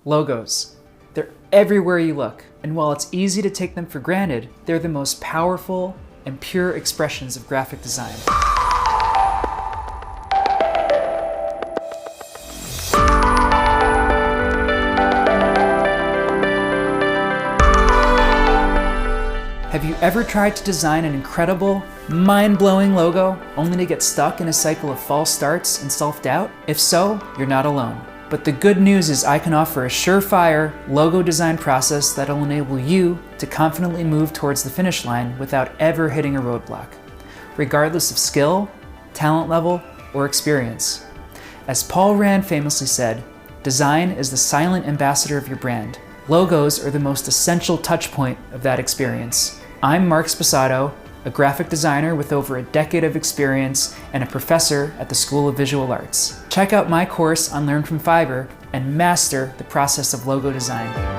Logos. They're everywhere you look, and while it's easy to take them for granted, they're the most powerful and pure expressions of graphic design. Have you ever tried to design an incredible, mind-blowing logo only to get stuck in a cycle of false starts and self-doubt? If so, you're not alone. But the good news is I can offer a surefire logo design process that'll enable you to confidently move towards the finish line without ever hitting a roadblock, regardless of skill, talent level, or experience. As Paul Rand famously said, design is the silent ambassador of your brand. Logos are the most essential touch point of that experience. I'm Mark Sposato, a graphic designer with over a decade of experience and a professor at the School of Visual Arts. Check out my course on Learn from Fiverr and master the process of logo design.